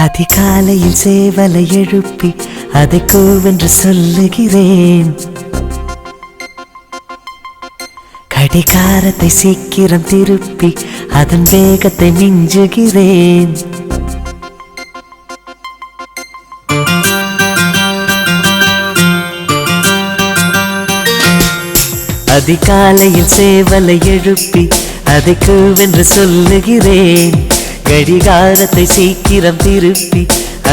அதிகாலையில் சேவலை எழுப்பி அதை கூவென்று சொல்லுகிறேன். கடிகாரத்தை சீக்கிரம் திருப்பி அதன் வேகத்தை மிஞ்சுகிறேன். அதிகாலையில் சேவலை எழுப்பி அதை கூவென்று சொல்லுகிறேன். கடிகாரத்தை சீக்கிரம் திருப்பி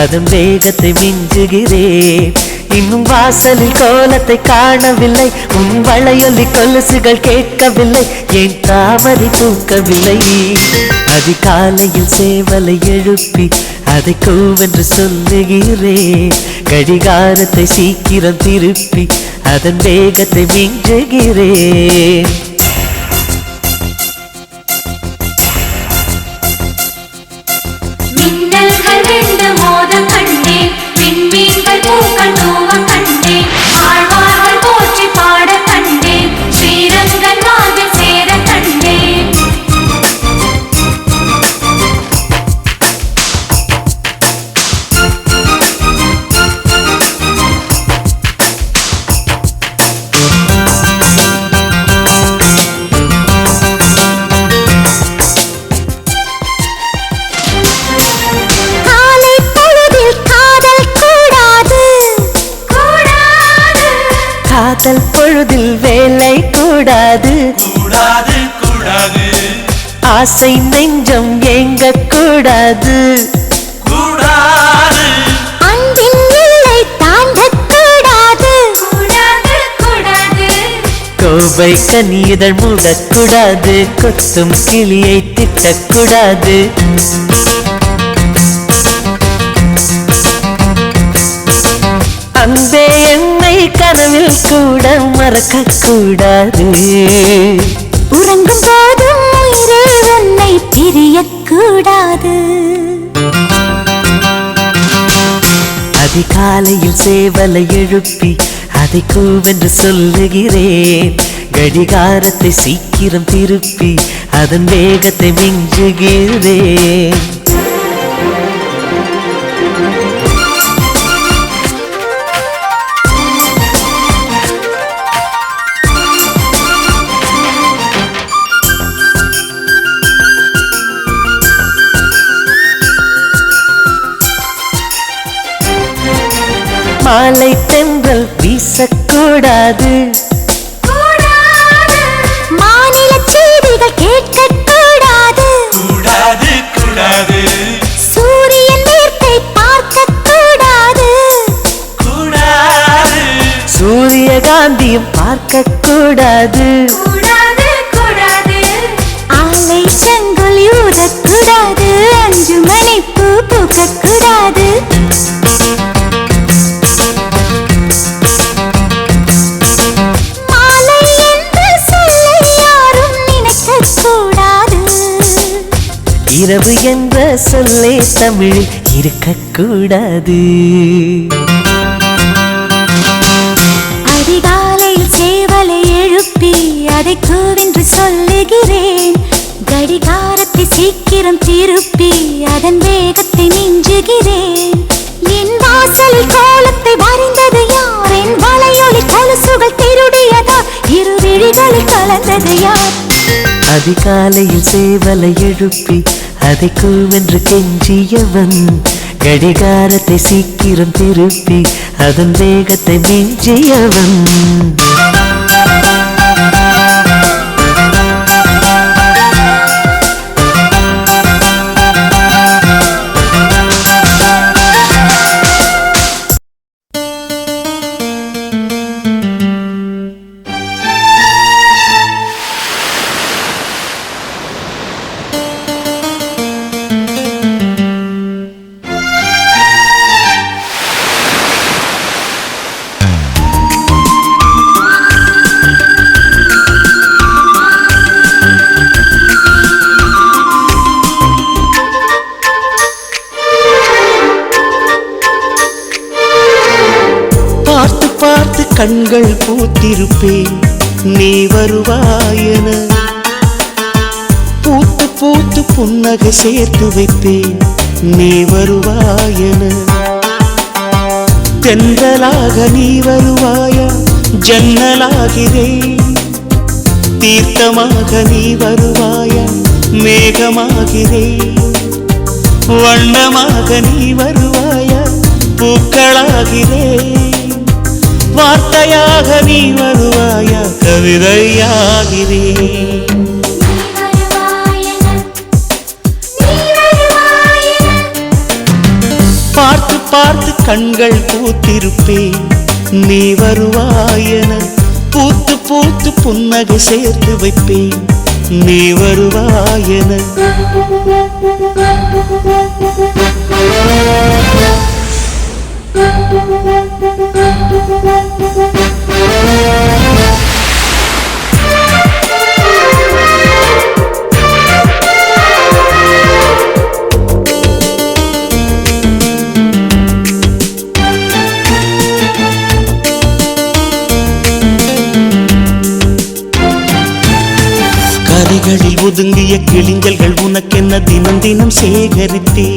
அதன் வேகத்தை மிஞ்சுகிறேன். இன்னும் வாசலில் கோலத்தை காணவில்லை, உன் வளையொலி கொலுசுகள் கேட்கவில்லை, என் தாமரை பூக்கவில்லை. அதிகாலையில் சேவலை எழுப்பி அதை கூவென்று சொல்லுகிறேன். கடிகாரத்தை சீக்கிரம் திருப்பி அதன் வேகத்தை மிஞ்சுகிறேன். காதல் பொழுதில் வேலை கூடாது, கூடாது கூடாது. ஆசை நெஞ்சம் ஏங்க கூடாது, கூடாது. அன்பின் எல்லை தாண்டக் கூடாது, கூடாது கூடாது. கோவை கனிதழ் மூடக்கூடாது, கொத்தும் கிளியை திட்டக்கூடாது. அன்பே என்னை கனவில் கூட மறக்க கூடாது. உறங்கும் போதும் உயிரே உன்னை பிரியக்கூடாது. அதிகாலையில் சேவலை எழுப்பி அதை கூவென்று சொல்லுகிறேன். கடிகாரத்தை சீக்கிரம் திருப்பி அதன் வேகத்தை மிஞ்சுகிறேன். மாலை தென்றல் வீசக்கூடாது, மாநில செய்திகள் கேட்கக்கூடாது, கூடாது கூடாது. சூரியன் நேர்த்தை பார்க்கக்கூடாது, கூடாது. சூரியகாந்தியும் பார்க்கக்கூடாது, கூடாது கூடாது. ஆலை செங்கல் ஊதக்கூடாது, 5 மணி பூ பூக்கக்கூடாது. இரவு என்ற சொல்லே தமிழ் இருக்கக்கூடாது. அதிகாலையில் சேவலை எழுப்பி அதை கூவென்று சொல்லுகிறேன். கடிகாரத்தை சீக்கிரம் திருப்பி அதன் வேகத்தை மிஞ்சுகிறேன். என் வாசலில் கோலத்தை வரைந்தது யார்? என் வளையொலி கொலுசுகள் திருடியதா? இரு விழிகளில் கலந்தது யார்? அதிகாலையில் சேவலை எழுப்பி அதை கூவென்று கெஞ்சியவன். கடிகாரத்தை சீக்கிரம் திருப்பி அதன் வேகத்தை மிஞ்சியவன். பார்த்து கண்கள் பூத்திருப்பேன் நீ வருவாயென. பூத்து பூத்து புன்னகை சேர்த்து வைப்பேன் நீ வருவாயென தென்றலாக நீ வருவாயா ஜன்னலாகிறேன் தீர்த்தமாக நீ வருவாயா மேகமாகிறேன் வண்ணமாக நீ வருவாயா பூக்களாகிறேன் வார்த்தையாக நீ வருவாயா கவிதையாகிறேன் பார்த்து பார்த்து கண்கள் பூத்திருப்பேன் நீ வருவாயென பூத்து பூத்து புன்னகை சேர்த்து வைப்பேன் நீ வருவாயென கதைகளில் ஒதுங்கிய கிளிஞ்சல்கள் உனக்கென்ன தினம் தினம் சேகரித்தே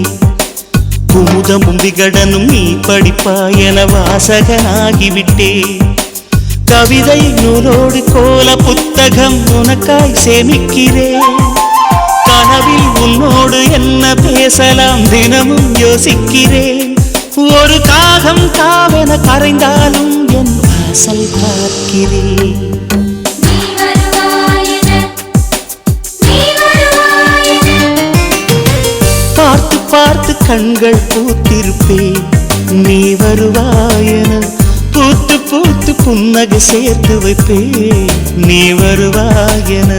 குமுதமும் விகடனும் நீ படிப்பாயென வாசகனாகிவிட்டே கவிதை நூலோடு கோல புத்தகம் உனக்காய் சேமிக்கிறேன் கனவில் உன்னோடு என்ன பேசலாம் தினமும் யோசிக்கிறேன் ஒரு காகம் காவென கரைந்தாலும் என் வாசல் பார்க்கிறேன் பார்த்து பார்த்து கண்கள் பூத்திருப்பேன் நீ வருவாயென பூத்து பூத்து புன்னகை சேர்த்து வைப்பேன் நீ வருவாயென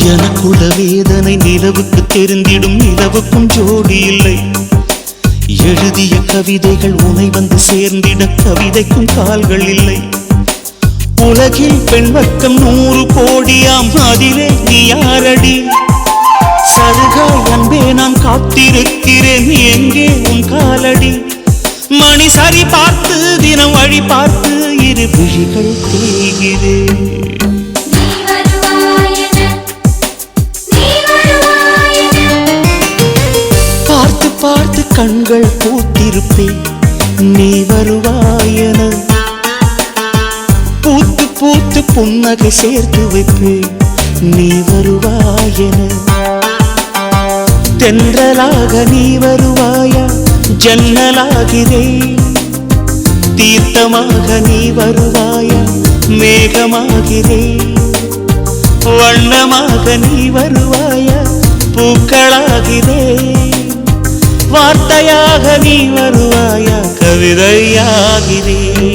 எனக்குள்ள வேதனை நிலவுக்கு தெரிந்திடும் நிலவுக்கும் ஜோடி இல்லை எழுதிய கவிதைகள் உனை வந்து சேர்ந்திட கவிதைக்கும் கால்கள் இல்லை உலகில் பெண் வர்க்கம் 100 கோடியாம் அதிலே நீ யாரடி சருகாய் அன்பே நான் காத்திருக்கிறேன் எங்கே உன் காலடி மணி சரி பார்த்து தினம் வழி பார்த்து இரு விழிகள் தேய்கிறேன் பார்த்து பார்த்து கண்கள் பூத்திருப்பேன் நீ வருவாயென பூத்து பூத்து புன்னகை சேர்த்து வைப்பேன் நீ வருவாயென தென்றலாக நீ வருவாயா ஜன்னலாகிறேன் தீர்த்தமாக நீ வருவாயா மேகமாகிறேன் வண்ணமாக நீ வருவாயா பூக்களாகிறேன் வார்த்தையாக நீ வருவாயா கவிதையாகிறேன்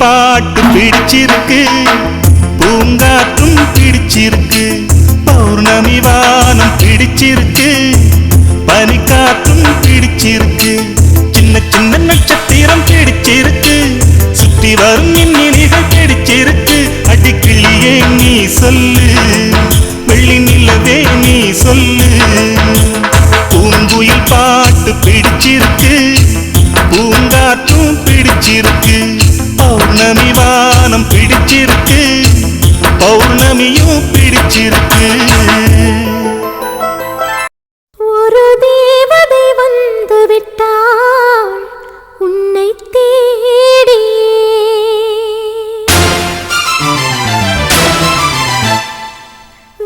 பாட்டு பிடிச்சிருக்கு, பூங்காற்றும் பிடிச்சிருக்கு, பௌர்ணமி வானம் பிடிச்சிருக்கு, பனிக்காற்றும் பிடிச்சிருக்கு, சின்ன சின்ன நட்சத்திரம் பிடிச்சிருக்கு, சுற்றி வரும் மின்னிலிகள் பிடிச்சிருக்கு. அடிக்கிளியே நீ சொல்லு, வெள்ளி நிலவே நீ சொல்லு. பூங்குயில் பாட்டு பிடிச்சிருக்கு, பூங்காற்றும் பிடிச்சிருக்கு, பௌர்ணமி வானம் பிடிச்சிருக்கு, பௌர்ணமியும் பிடிச்சிருக்கு. ஒரு தேவதை வந்து விட்டாள் உன்னை தேடி,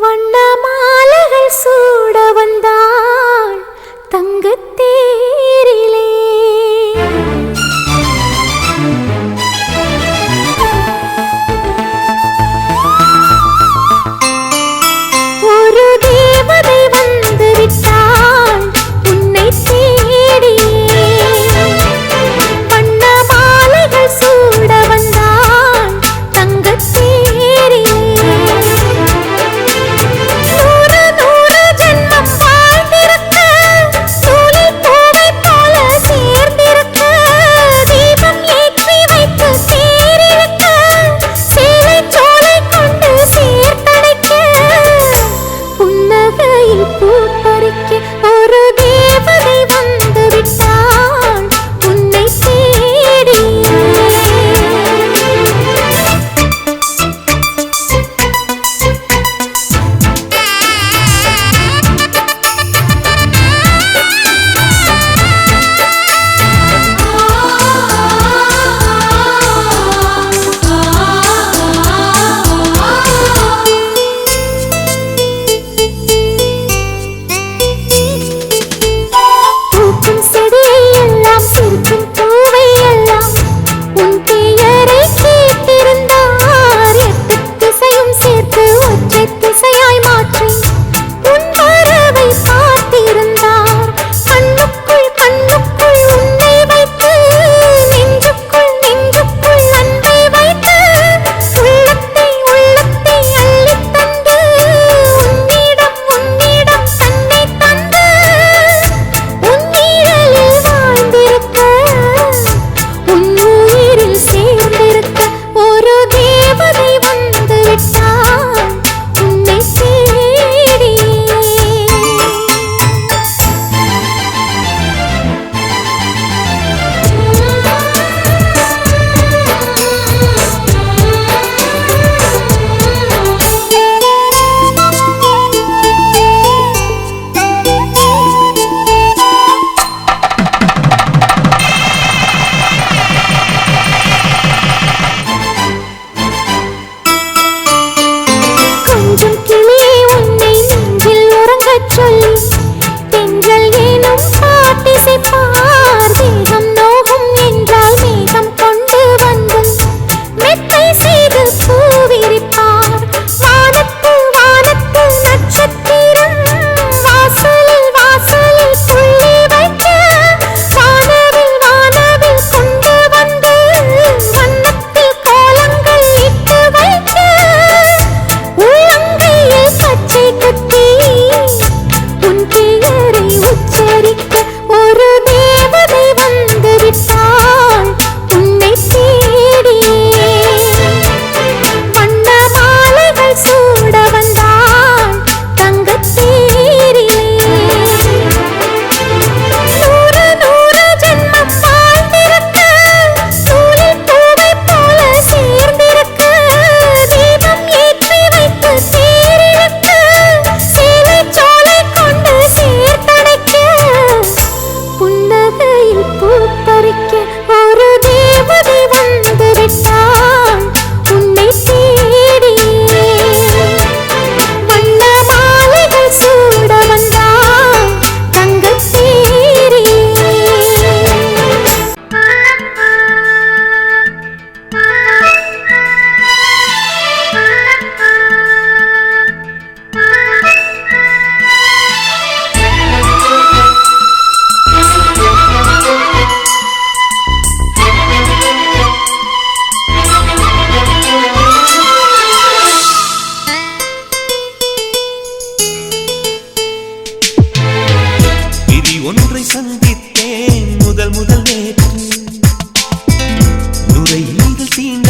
வண்ண மாலைகள் சூட வந்தாள் தங்கத்தேரிலே. ஒரு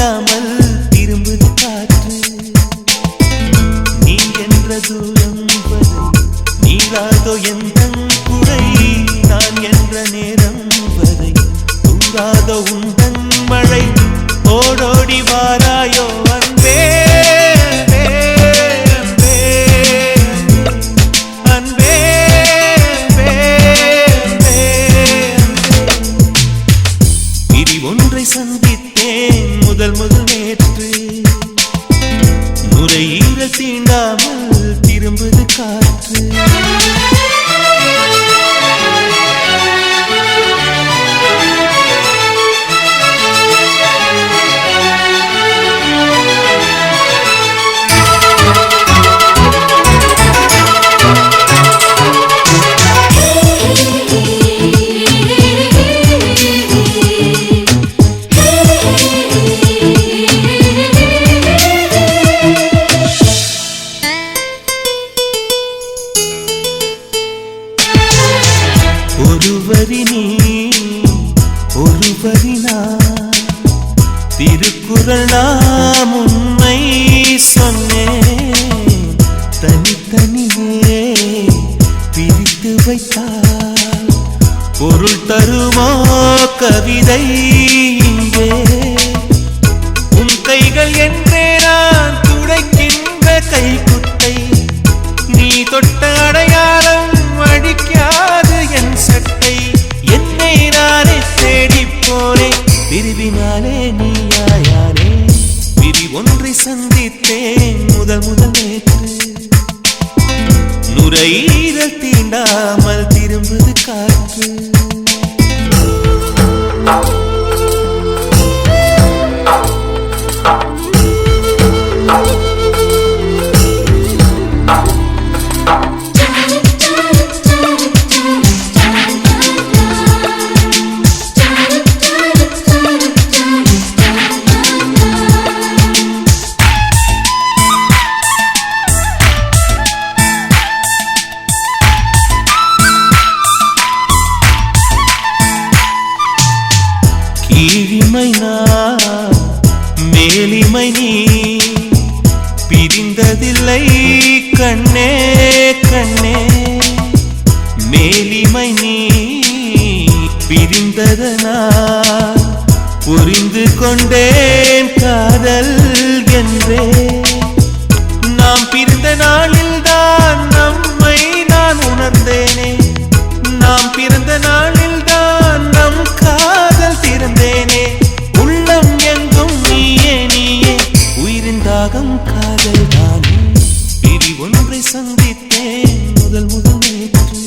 தீண்டாமல் திரும்புது காற்று. நீ என்ற தூரம் வரை நீராதோ எந்தன் குறை, நான் என்ற நேரம் வரை தூராதோ உந்தன் மழை. ஓடோடி வாராயோ அன்பே அன்பே அன்பே அன்பே அன்பே அன்பே. விதி ஒன்றை சந்தித்தேன் முதல் நேற்று, நுரையீரல் தீண்டாமல் திரும்புது காற்று. ஒருவரி நீ ஒருவரி நான், திருக்குறள் நாம் உண்மை சொன்னேன். தனித்தனியே பிரித்து வைத்தால் பொருள் தருமோ கவிதை இங்கே. உன் கைகள் என்றே நான் துடைக்கின்ற கைக்குட்டை, நீ தொட்ட அடையாளம் அடிக்காது என் சட்டை. என்னை நானே தேடி போனேன், பிரிவினாலே நீயாயானே. விதி ஒன்றை சந்தித்தேன் முதல் நேற்று, நுரையீரல் தீண்டாமல் திரும்புது காற்று. கீழிமை நான் மேலிமை நீ, பிரிந்ததில்லை கண்ணே கண்ணே. மேலிமை நீ பிரிந்ததனால் புரிந்து கொண்டேன் காதல் என்றே. நாம் பிரிந்த நாளில் தான் நம்மை நான் உணர்ந்தேனே, நாம் பிறந்த நாளில் தான் நம் காதல் திறந்தேனே. உள்ளம் எங்கும் நீயே நீயே, உயிரின் தாகம் காதல் தானே. பிரி ஒன்றை சந்தித்தேன் முதல் நேற்று,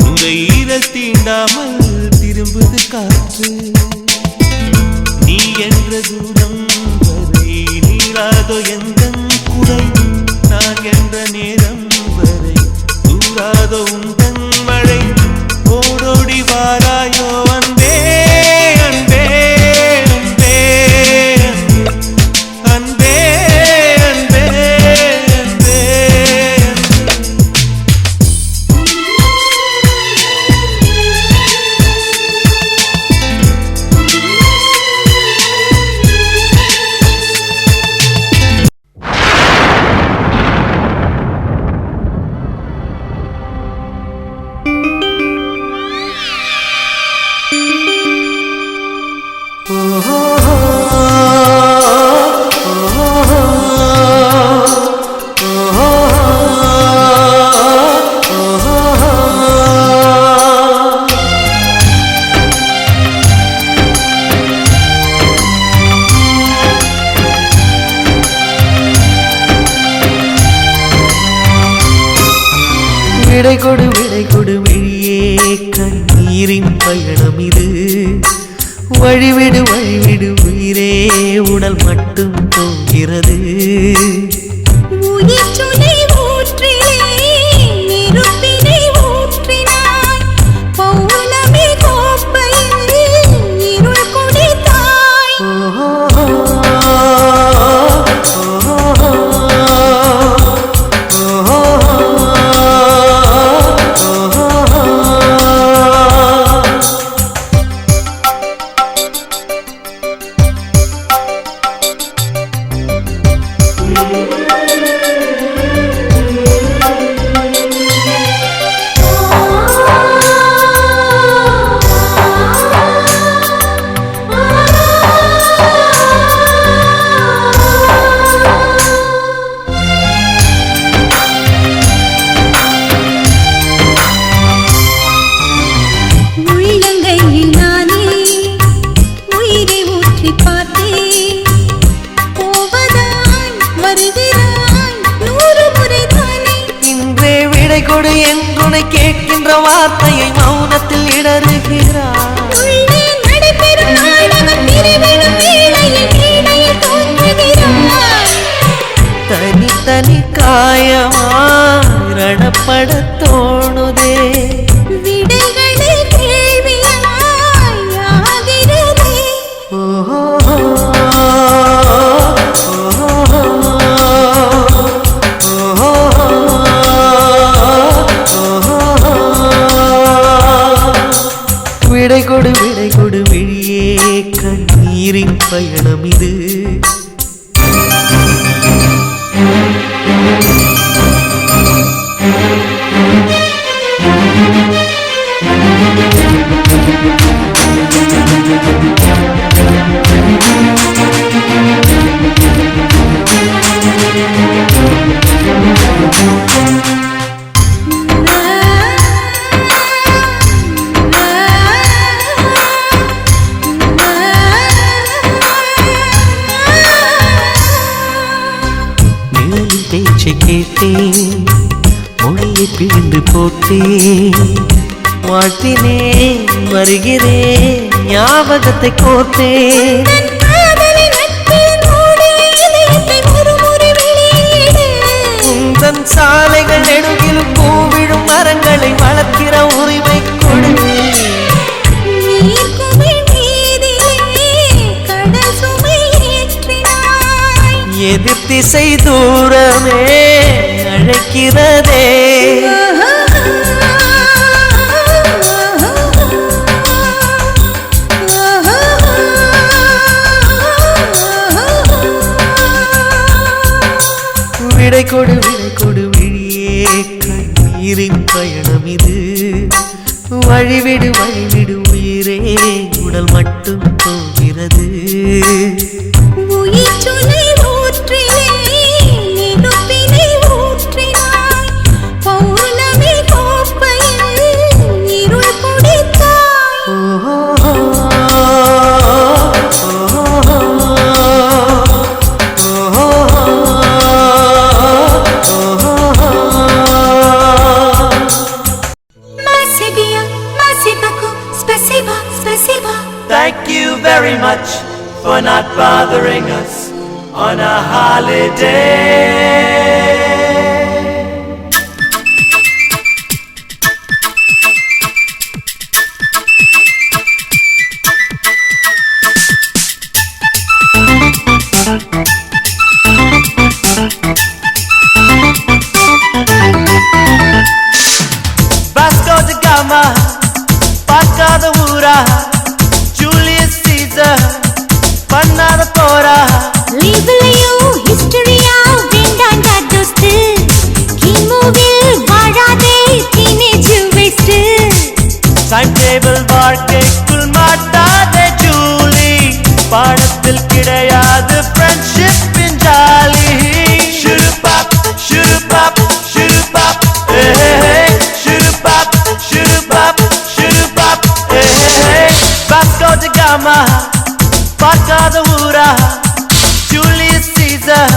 நுரையீரல் தீண்டாமல் திரும்புது காற்று. நீ என்ற தூரம் வரை நீராதோ எந்தன் குறை, நான் என்ற நேரம் வரை தூராதோ உந்தன் மழை. ஓடோடி வாராயோ அன்பே அன்பே அன்பே அன்பே அன்பே அன்பே. விடை கொடு வெளியே, கண்ணீரின் பயணம் இது. வழிவிடு உயிரே, உடல் மட்டும் போகிறது. உயிர் சுனை ஊற்றிலே நெருப்பினை ஊற்றினாய், பௌர்ணமி கோப்பையில் இருள் குடித்தாய். கொடு என்றுனை கேட்கின்ற வார்த்தையை மௌனத்தில் இடறுகிறார். உள்ளே நடைபெறும் நாடகம் பிரிவிடும் வேளையில் மேடையில் தோன்றுகிறாய். தனி காயமாய் ரணப்பட தோணுதே. விடைகளே கேள்வியாய் ஆகிறதே. ஓஹோ விடை கொடு விழியே கண்ணீரின் பயணம் இது. நிழலின் பேச்சை கேட்டேன், மொழியை பிழிந்து போட்டேன். வாழ்த்தினேன் வருகிறேன், ஞாபகத்தை கோர்த்தேன். தன் காதலை நட்பில் மூடி இதயத்தை ஒருமுறை வெளியிடு. உந்தன் சாலைகள் நெடுகிலும் பூவிடும் மரங்களை வளர்க்கிற உரிமை கொடு. நீர்க்குமிழ் மீதிலே கடல் சுமை ஏற்றினாய். எதிர் திசை தூரமே அழைக்கிறதே. விடை கொடு விழியே கண்ணீரின் பயணம் இது. வழிவிடு உயிரே, உடல் மட்டும் போகிறது. உயிர் சுனை ஊற்றிலே நெருப்பினை ஊற்றினாய். பௌர்ணமி கோப்பையில் இருள் குடித்தாய். ஓஹோ Masibia, masibaku, spasiba, spasiba. Thank you very much for not bothering us on a holiday. Vasco da Gama, Paca da Ura, Julius Caesar, பண்ணாத போரா. லீவ்லயும் ஹிஸ்டரியா வேண்டாண்டா தோஸ்து. கிமுவில் வாழாதே டீனேஜ் வேஸ்ட். டைம் டேபிள் வாழ்க்கைக்குள் மாட்டாதே ஜூலி, பாடத்தில் கிடையாது ஃப்ரெண்ட்ஷிப்பின் ஜாலி. ஷுருபாப் ஷுருபாப் ஷுருபாப் ஷுருபாப் ஷுருபாப் ஷுருபாப். Vasco da Gama, பார்க்காத ஊரா, ஜூலியஸ் சீசர்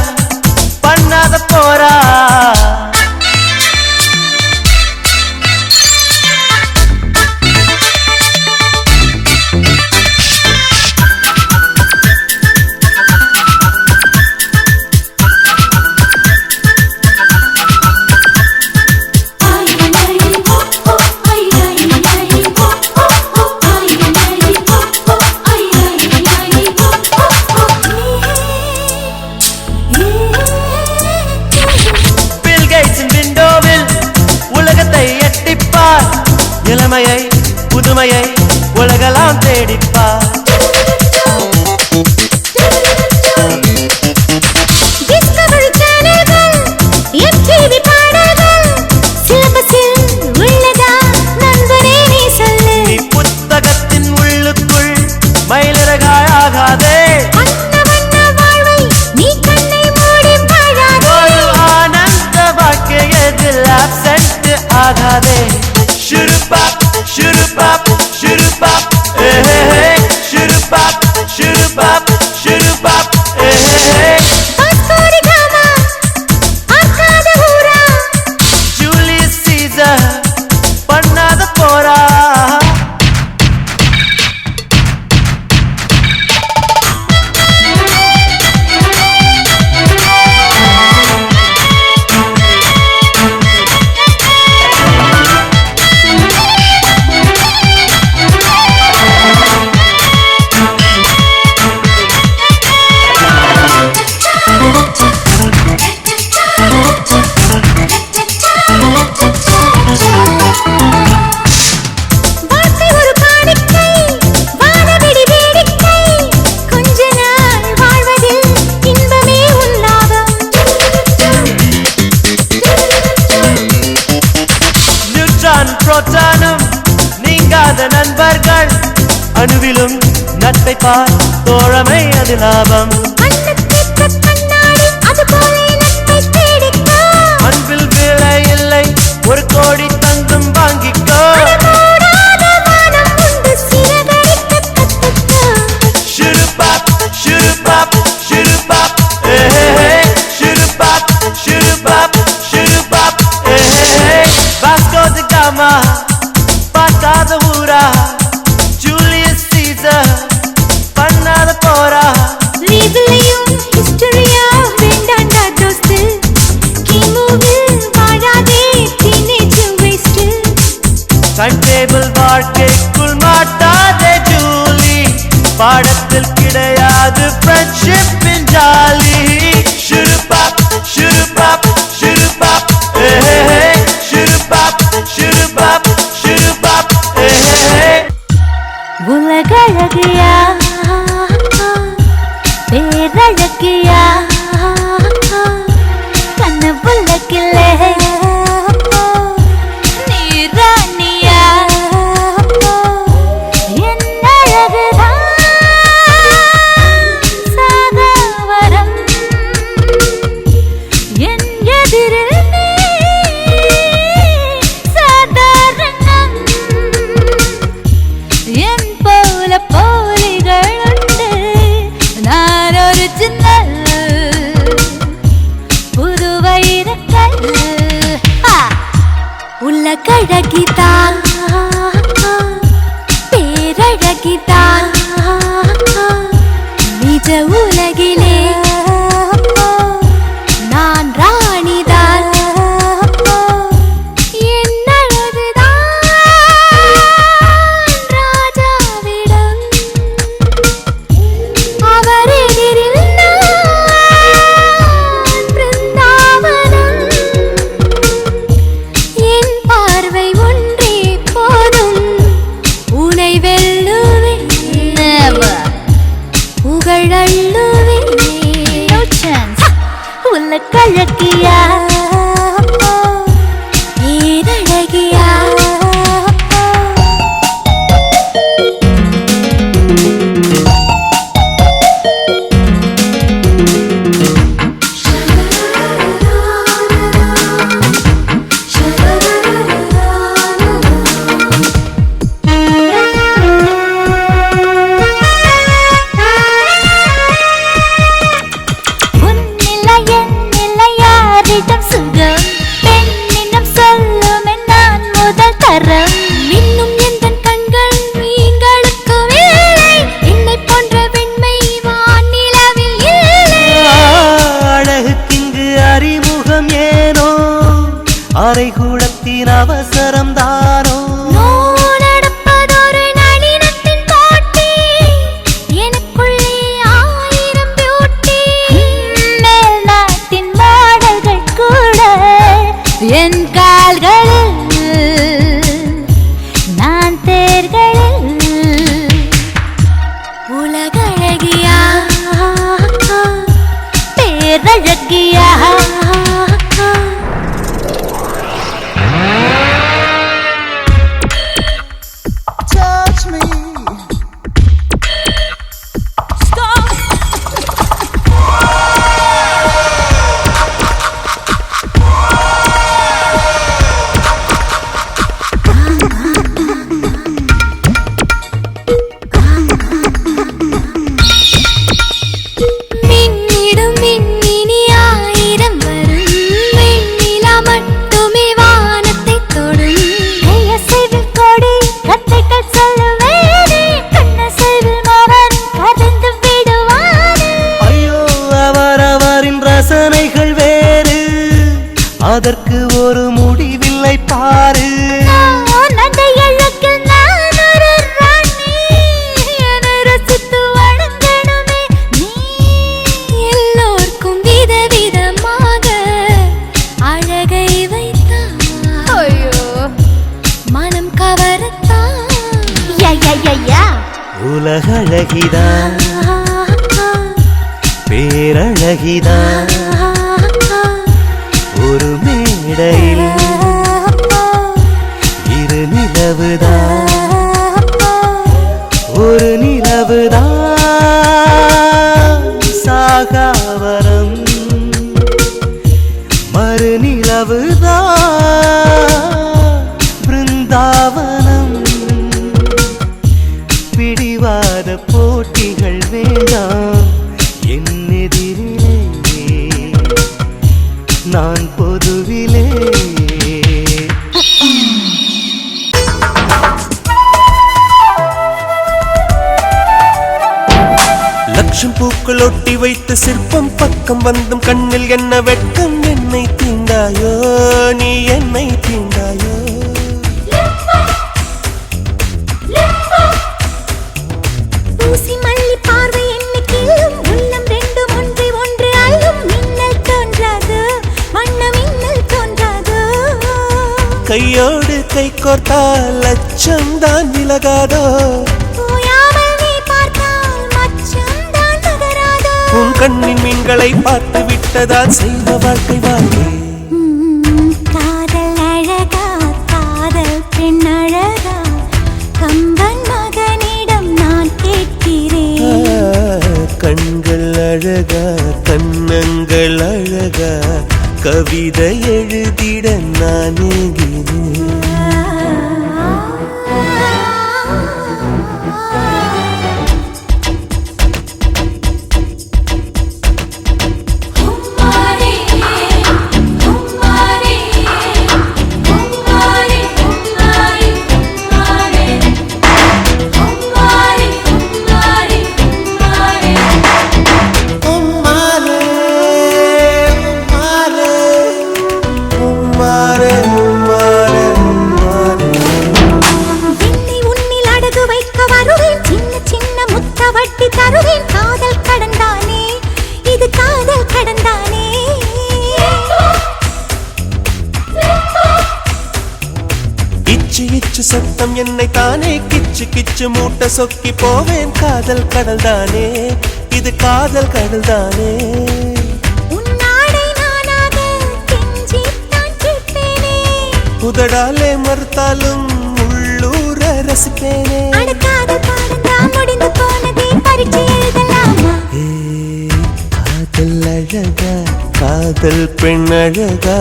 பண்ணாத போரா. பார் தோழமை அது லாபம் அன்பில் விலை இல்லை ஒரு கோடி தங்கம் வாங்கிக்கோ ஷுருபாப் ஷுருபாப் ஷுருபாப் ஷுருபாப் ஷுருபாப் ஷுருபாப் வாஸ்கோ தி காமா பார்க்காத ஊரா ஜூலியஸ் சீசர் பண்ணாத போரா லீகலையும் ஹிஸ்டரியா வேண்டாண்டா தோஸ்து கிமுவில் வாழாதே டீனேஜ் வேஸ்ட் டைம் டேபிள் வாழ்க்கைக்குள் மாட்டாதே ஜூலி பாடத்தில் கிடையாது ஃப்ரெண்ட்ஷிப்பின் ஜாலி ஷுருபாப் ஷுருபாப் ஷுருபாப் ஷுருபாப் ஷுருபாப் ஷுருபாப் உலகழகியா பேரழகியா கனவுலகிலே நீராணியா என் அழகுதான் சாகாவரம் என் எதிரில் நீ சாதாரணம் என் போல போலிகள் உண்டு நான் ஒரு சின்ன புது வைரக்கல் உலகழகிதான் பேரழகிதான் நிஜ உலகிலே நான் ராணிதான் என் அழகுதான் ராஜாவிடம் அவர் எதிரில் நான் பிருந்தாவனம் என் பார்வை ஒன்றே போதும் உனை வெல்லுவேன் புகழள்ளுவேன் உலகழகியா பேரழகியா உன்னிலை என்னிலை யாரிடம் சுகம் பெண்ணினம் சொல்லும் நான் முதல் தரம் இன்னும் எந்தன் கண்கள் மீன்களுக்கு வேலை என்னை போன்ற வெண்மை வானிலவில் இல்லை அழகுக்கிங்கு அறிமுகம் ஏனோ அரைகுளத்தின் அவசரம் தானோ நடப்பதொரு நளினத்தின் போட்டி எனக்குள்ளே ஆயிரம் பியூட்டி மேல் நாட்டின் மாடல்கள் கூட என் கால்களில் நான் தேர்களில் உலகழகியா பேரழகியா Touch me. மின்னிடும் மின்மினி ஆயிரம் வரும் வெண்ணிலா மட்டுமே வானத்தை தொடும் கையசைவில் கொடி கத்தைகள் சொல்லுவேனே கண்ணசைவில் மவன் கதந்து விடுவானே ஐயோ அவரவரின் ரசனைகள் வேறு அதற்கு ஒரு முடிவில்லை பாரு நான் அந்த எல்லைக்கு நான் ஒரு ராணி என்னை ரசித்து வணங்கணுமே நீ எல்லோர்க்கும் விதவிதமாக அழகை வைத்தான் மனம் கவரத்தான் உலகழகிதான் பேரழகிதான் ஒரு மேடையில் இரு நிலவுதான் ஒரு நிலவுதான் வேண்டாம் என் எதிரிலே நான் பொதுவிலே. லட்சம் பூக்கள் ஒட்டி வைத்த சிற்பம் பக்கம் வந்தும் கண்ணில் என்ன வெட்கம். என்னை தீண்டாயோ நீ என்னை தீண்டாயோ. ஊசி மல்லி பார்வை என்னை கிள்ளும் உள்ளம் ரெண்டும் ஒன்றை ஒன்று அள்ளும். மின்னல் தோன்றாது வண்ண மின்னல் தோன்றாது. கையோடு கை கோர்த்தால் லட்சம் தான் விலகாதோ. ஓயாமல் நீ பார்த்தால் மச்சம் தான் நகராதோ. உன் கண்ணின் மீன்களை பார்த்து விட்டதால் செய்த வாழ்க்கை வாழ்க்கை. காதல் அழகா காதல் பெண் அழகா கம்பன் மகனிடம் நான் கேட்கிறேன். கண்கள் அழகா கன்னங்கள் அழகா கவிதை எழுதிட நான் ஏங்கினேன். காதல் கடந்தானே இது காதல் கடந்தானே. இச்சு இச்சு சத்தம் என்னை தானே கிச்சு கிச்சு மூட்டை சொக்கி போவேன். காதல் கடல் தானே இது காதல் கடல் தானே. உன்னாடை நானாக கெஞ்சித்தான் கேட்பேனே. உதடாலே மறுத்தாலும் உள்ளூர ரசிப்பேனே. காதல் பாடந்தான் முடிந்து போனதே பரீட்சை எழுதலாமா. காதல் அழகா காதல் பெண் அழகா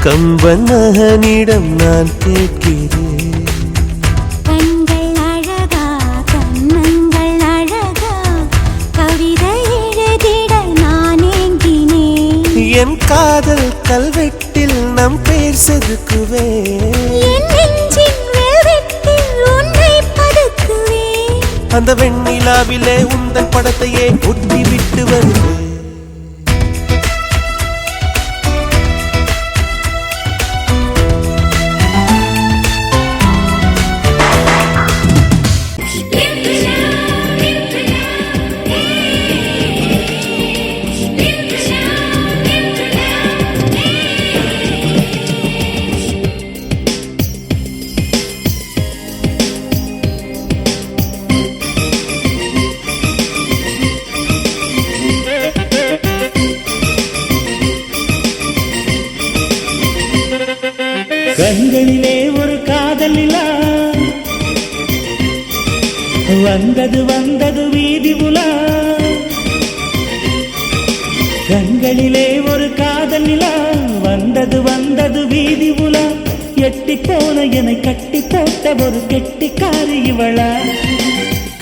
கம்பன் மகனிடம் நான் கேட்கிறேன். கண்கள் அழகா கண்ணங்கள் அழகா கவிதை எழுதிட நான் ஏங்கினேன். என் காதல் கல்வெட்டில் நம் பேர் செதுக்குவேன். என் நெஞ்சின் வெல்வெட்டில் உன்னை பதுக்குவேன். அந்த வெண்ணிலாவிலே உந்தன் படத்தையே ஒட்டி விட்டு வருவேன். கண்களிலே ஒரு காதல் நிலா வந்தது வந்தது வீதி உலா. கண்களிலே ஒரு காதல் நிலா வந்தது வந்தது வீதி உலா. எட்டி போன என்னை கட்டி போட்ட ஒரு கெட்டிக்காரி இவளா.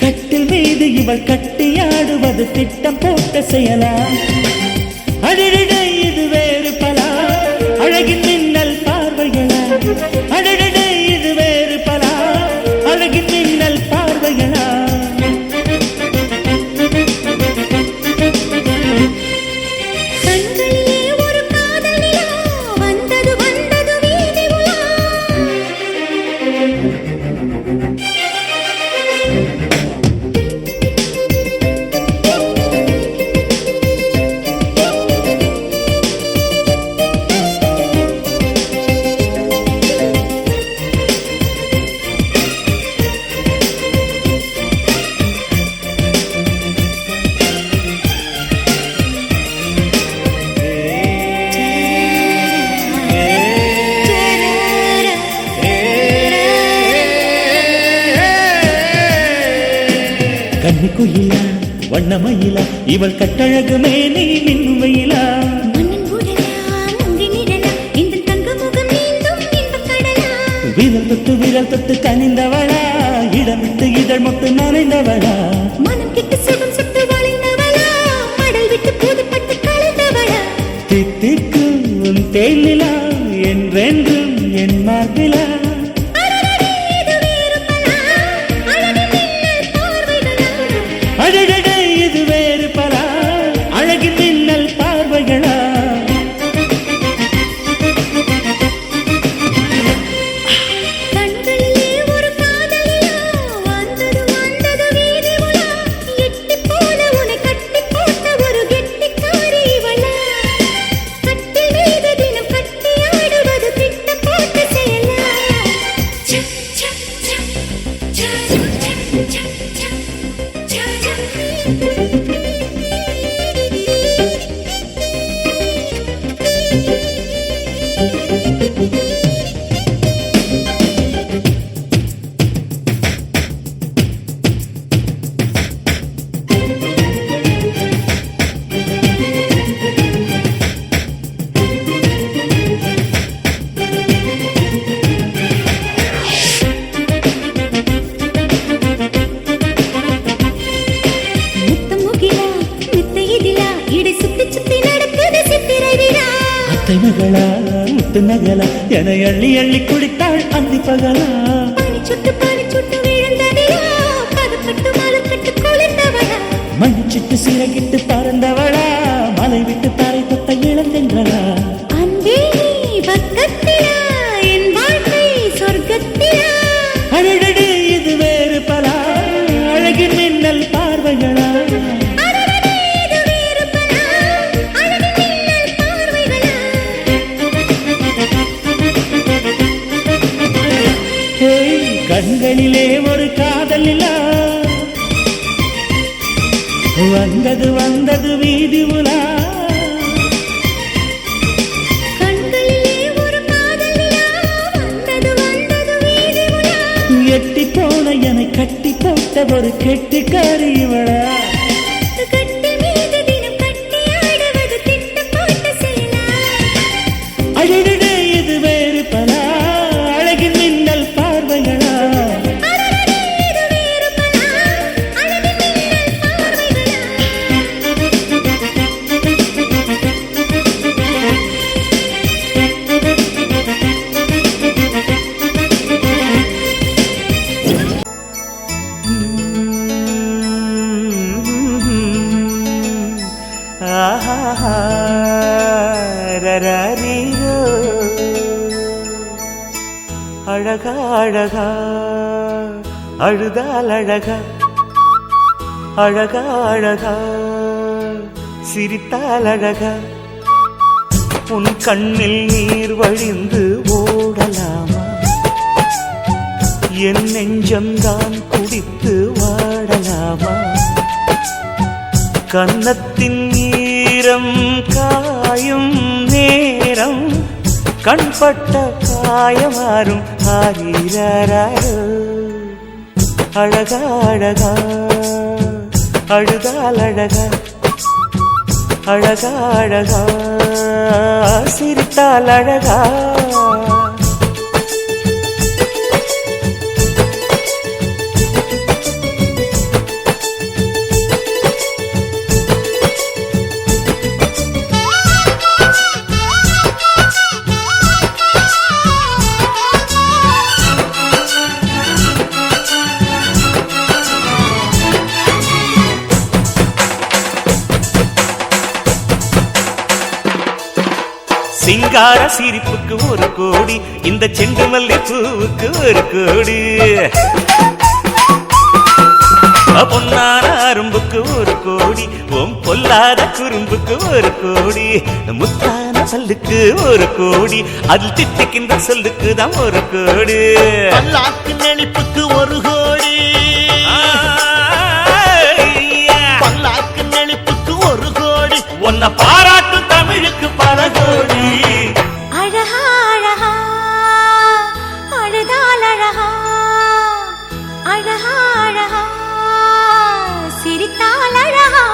கட்டில் மீது இவள் கட்டியாடுவது திட்டம் போட்ட செயலா. அடடட இது வேறு பலா அழகின் மின்னல் பார்வைகளா. அடடட இது வேறு பலா அழகின் மின்னல் பார்வைகளா. கண்களிலே ஒரு காதல் நிலா வந்தது வந்தது வீதி உலா. கண்ணுக்குயிலா வண்ணமயிலா இவள் கட்டழகுமே நீ மின்வையிலா. மண்ணின் உடலா முந்தி நிழலா இந்த தங்க முகம் நீந்தும் இன்பக் கடலா. விரல் தொட்டு கனிந்தவளா இடமிட்டு இதழ் மொட்டு நனைந்தவளா. மனம் கெட்டு சுகம் சுட்டு தொட்டு நகல என அள்ளி அள்ளி குடித்தாள் அந்தி பகலா பனி சுட்டு விழுந்ததையா பதப்பட்டு மலர்கட்டு குளிர்ந்தவளா மணிச்சிட்டு சிறகிட்டு பறந்தவளா மலை விட்டு தரை தொட்ட இளந்தென்றளா அன்பே நீ பக்கத்திலா என் வாழ்க்கை சொர்க்கத்திலா அழகடு இது வேறு பலா அழகின் மின்னல் பார்வைகளா அடடடே, இது வேறு பலா, அழகின் மின்னல் பார்வைகளா. ஹேய், கண்களிலே ஒரு காதல் நிலா வந்தது வீதி உலா கண்களிலே ஒரு காதல் நிலா, வந்தது வீதி உலா. எட்டி போன என கட்டி போட்ட ஒரு கெட்டிக்காரி இவளா கட்டி மீது தினம் கட்டி ஆடுவது திட்டு போட்ட சேலா. அழகடு இது வேறு பலா அழகின் மின்னல் பார்வைகளா அடடடே, இது வேறு பலா, அழகின் மின்னல் பார்வைகளா. ஆஹா ரரரீரோ. அழகா அழகா அழுதால் அழகா அழகா அழகா சிரித்தால் அழகா உன் கண்ணில் நீர் வழிந்து ஓடலாமா என் நெஞ்சம்தான் குடித்து வாடலாமா கன்னத்தின் ஈரம் காயும் நேரம் கண்பட்ட காயமாறும் ஆரீராரோ. அழகா அழகா அழுதால் அழகா அழகா அழகா சிரித்தால் அழகா சிங்கார சிரிப்புக்கு ஒரு கோடி இந்த செண்டு மல்லி பூவுக்கு ஒரு கோடி பொன்னான அரும்புக்கு ஒரு கோடி ஓம் பொல்லாத குறும்புக்கு ஒரு கோடி முத்தான பல்லுக்கு ஒரு கோடி அதில் திட்டிக்கின்ற சொல்லுக்கு தான் ஒரு கோடி பல்லாக்கு நெளிப்புக்கு ஒரு கோடி பல்லாக்கு நெளிப்புக்கு ஒரு கோடி உன்னை பாராட்டும் தமிழுக்கு பல கோடி அழகா அழகா அழுதால் அழகா அழகா அழகா சிரித்தால் அழகா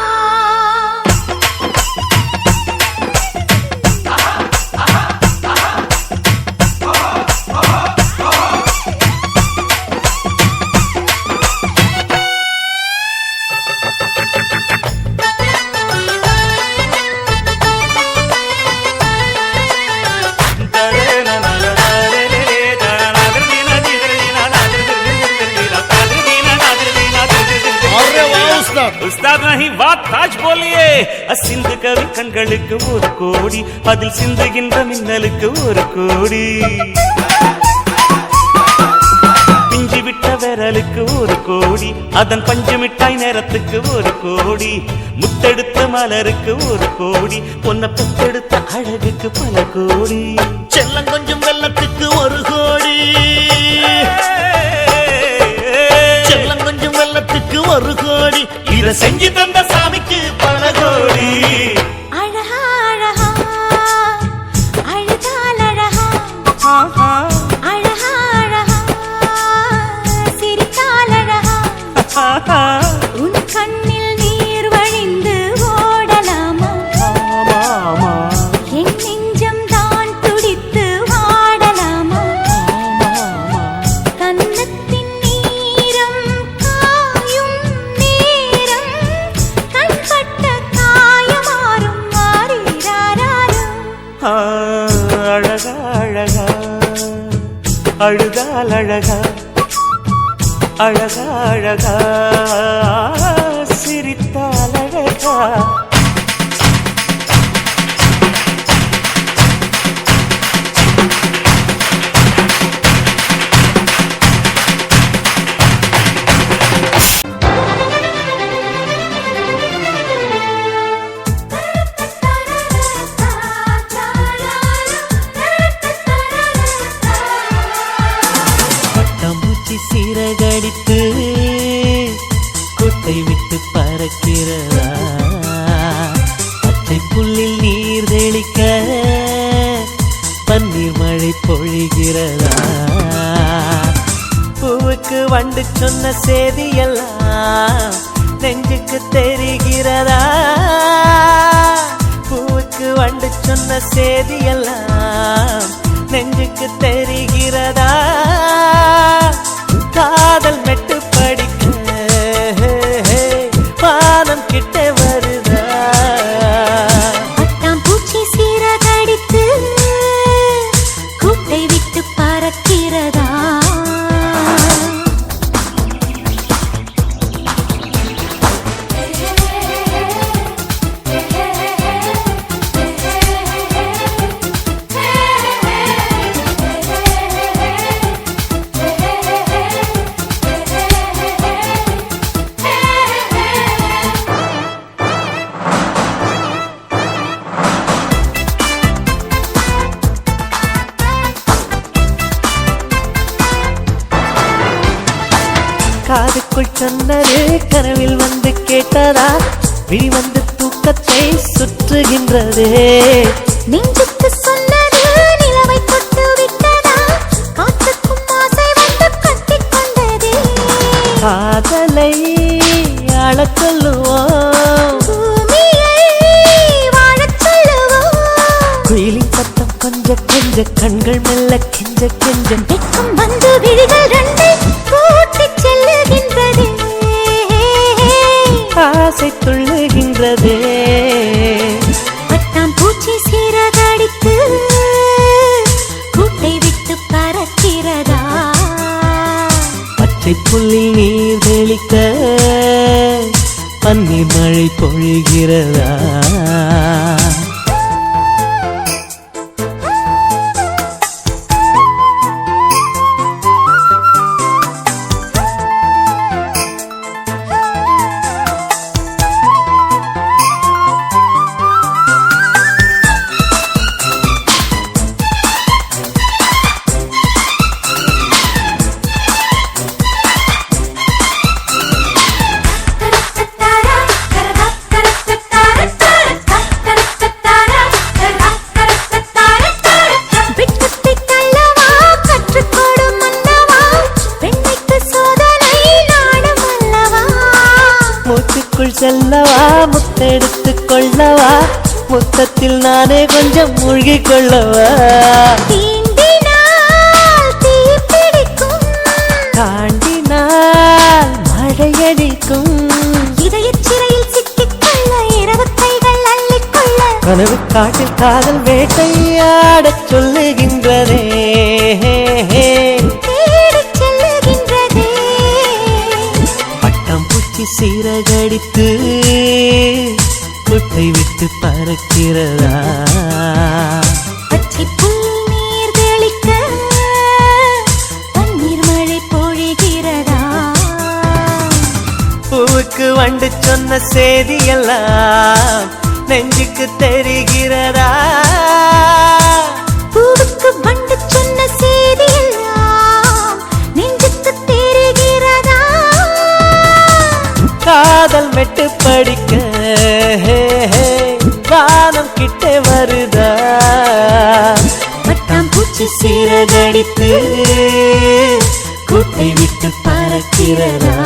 उस्ताद नहीं बात ताज बोलिए சிந்து கவி கண்களுக்கு ஒரு கோடி அதில் சிந்துகின்ற மின்னலுக்கு ஒரு கோடி பிஞ்சு விட்ட விரலுக்கு ஒரு கோடி அதன் பஞ்சு மிட்டாய் நேரத்துக்கு ஒரு கோடி முத்தெடுத்த மலருக்கு ஒரு கோடி பொன்ன பெத்தெடுத்த அழகுக்கு பல கோடி செல்லம் கொஞ்சம் வெள்ளத்துக்கு ஒரு கோடி செல்லம் கொஞ்சம் வெள்ளத்துக்கு ஒரு கோடி இத செஞ்சு தந்த சாமிக்கு பல கோடி அழகா அழகா அழுதால் அழகா அழகா அழகா சிரித்தால் அழகா உன் கண்ணில் நீர் வழிந்து ஓடலாமா என் நெஞ்சம் தான் துடித்து வாடலாமா கன்னத்தின் நீரம் காயும் நேரம் அழுதால் அழகா அழகா அழகா சிரித்தால் அழகா சிறகடித்து கொட்டை விட்டு பறக்கிறதா பச்சை புல்லில் நீர் தெளிக்க பன்னீர் மழை பொழிகிறதா பூவுக்கு வண்டு சொன்ன செய்தி எல்லாம் நெஞ்சுக்கு தெரிகிறதா பூவுக்கு வண்டு சொன்ன செய்தி எல்லாம் நெஞ்சுக்கு தெரிகிறதா காதல் மெட்டு படிக்க வானம் கிட்ட வருதா பட்டாம் பூச்சி சீரகடித்து கூட்டை விட்டு பறக்கிறதா காதுக்குள் சொன்னது கனவில் வந்து கேட்டதா விழி வந்து தூக்கத்தை சுற்றுகின்றதே நெஞ்சுக்கு சொன்னது நிலவை தொட்டு விட்டதா காற்றுக்கும் ஆசை வந்து கட்டிக் கொண்டதே காதலை ஆளச் சொல்லுவோம் பூமியை வாழச் சொல்லுவோம் குயிலின் சத்தம் கொஞ்சம் கொஞ்சம் கண்கள் மெல்ல கெஞ்ச கெஞ்ச வெட்கம் வந்து விழிகள் ரெண்டை கூட்டிச் செல்லுகின்றதே ஆசை துள்ளுகின்றதே பட்டாம் பூச்சி சீரகடித்து கூட்டை விட்டு பறக்கிறதா பச்சை புல்லில் நீர் தெளிக்க பன்னீர் மழை பொழிகிறதா செல்லவா முத்தெடுத்து கொள்ளவா முத்தத்தில் நானே கொஞ்சம் மூழ்கிக் கொள்ளவா தாண்டினால் மழையடிக்கும் இதயச் சிறையில் சிக்கிக்கொள்ள இரவு கைகள் அள்ளிக்கொள்ள கனவு காட்டில் காதல் வேட்டையாடச் சொல்லுகின்றதே தேடிச் செல்லுகின்றதே பட்டம் பூச்சி சீரகடித்து குட்டை விட்டு பறக்கிறதா பச்சை புல் நீர் தெளிக்க பன்னீர் மழை பொழிகிறதா பூவுக்கு வண்டு சொன்ன செய்தி எல்லாம் நெஞ்சுக்கு தெரிகிறதா பூவுக்கு வண்டு சொன்ன செய்தி எல்லாம் நெஞ்சுக்கு தெரிகிறதா காதல் மெட்டு படிக்க வானம் கிட்ட வருதா பட்டாம் பூச்சி சீரகடித்து கூட்டை விட்டு பறக்கிறதா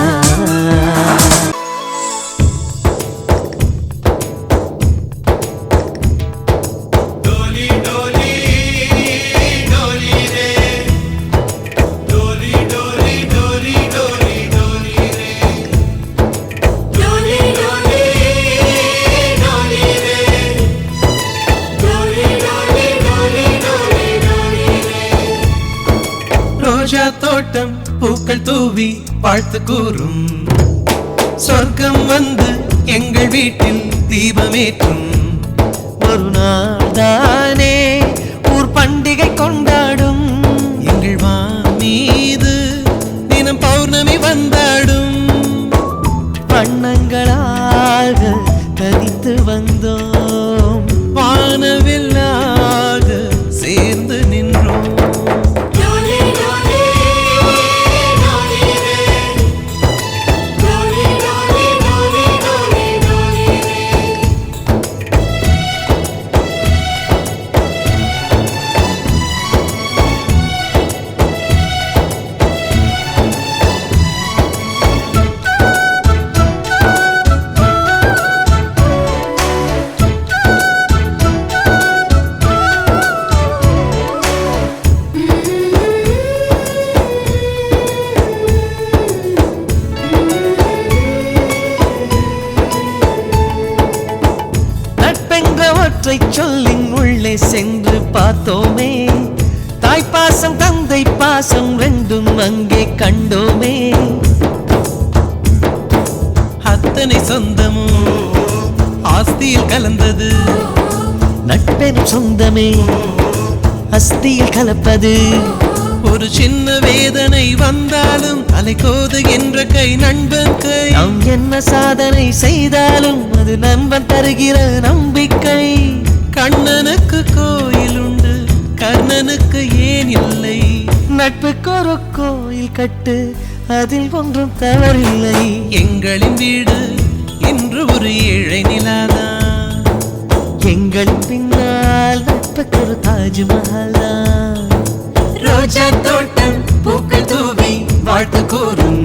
தோட்டம் பூக்கள் தூவி வாழ்த்து கூறும் சொர்க்கம் வந்து எங்கள் வீட்டில் தீபமேற்றும் ஒரு நாள் தானே ஊர் பண்டிகை கொண்டாடும் எங்கள் மீது தினம் பௌர்ணமி வந்தாடும் வண்ணங்களாக தனித்து வந்தோம் வானவில்லாக சேர்ந்து நின்றோம் சொல்லின் உள்ளே சென்று பார்த்தோமே தாய்ப்பாசம் தந்தை பாசம் ரெண்டும் அங்கே கண்டோமே அத்தனை சொந்தமும் ஆஸ்தியில் கலந்தது நட்பெனும் சொந்தமே அஸ்தியில் கலப்பது ஒரு சின்ன வேதனை வந்தாலும் அலைகோது என்ற கை நண்பன் கை நாம் என்ன சாதனை செய்தாலும் அது நண்பன் தருகிற நம்பிக்கை கண்ணனுக்கு கோயில் உண்டு கர்ணனுக்கு ஏன் இல்லை நட்புக்கு ஒரு கோயில் கட்டு அதில் ஒன்றும் தவறில்லை எங்களின் வீடு இன்று ஒரு ஏழை நிலாதான் எங்களின் பின்னால் நட்புக்கு ஒரு தாஜ்மஹால் தான் ரோஜா தோட்டம் பூக்கள் தூவி வாழ்த்து கூறும்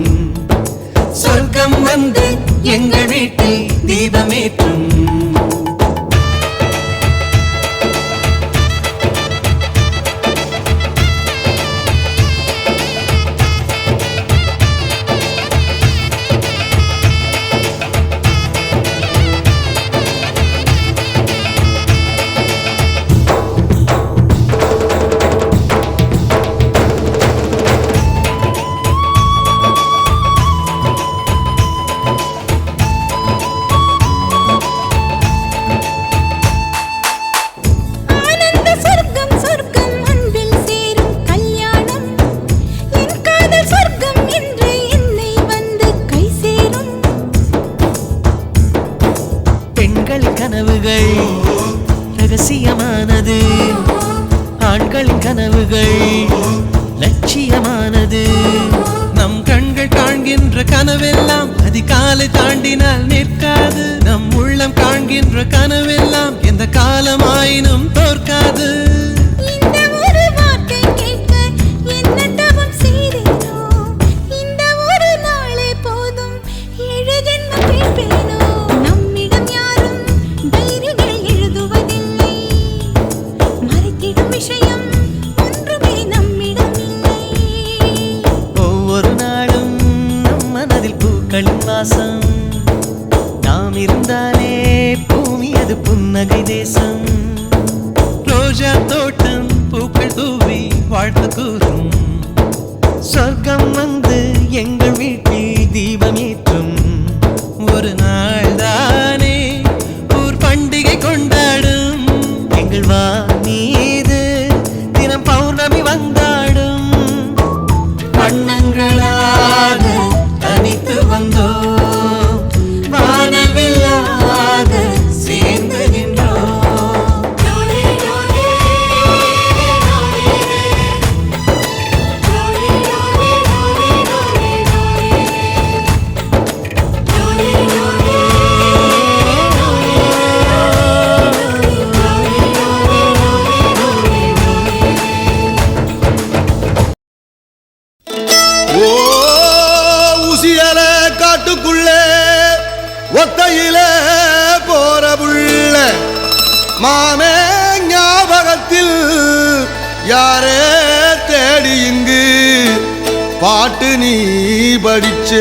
சொர்க்கம் வந்து எங்கள் வீட்டில் தீபமேற்றும் கனவுகள் ரகசியமானது ஆண்களின் கனவுகள் லட்சியமானது நம் கண்கள் காண்கின்ற கனவெல்லாம் அதிகாலை தாண்டினால் நிற்காது நம் உள்ளம் காண்கின்ற கனவெல்லாம் எந்த காலமாயினும் தோற்காது வாசம் நாம் இருந்தாலே பூமி அது புன்னகை தேசம் ரோஜா தோட்டம் பூக்கள் தூவி வாழ்த்து கூறும் சொர்க்கம் வந்து எங்கள் வீட்டில் தீபமேற்றும் ஒரு நாள் தானே ஊர் பண்டிகை கொண்டாடும் எங்கள் மீது தினம் பௌர்ணமி வந்தாடும் வண்ணங்களாக தனித்து வந்தோ வானவில்லாக சேர்ந்து நின்றோம் ஒத்தையில போற புள்ள மாமே ஞாபகத்தில் யாரே தேடி இங்கு பாட்டு நீ படிச்ச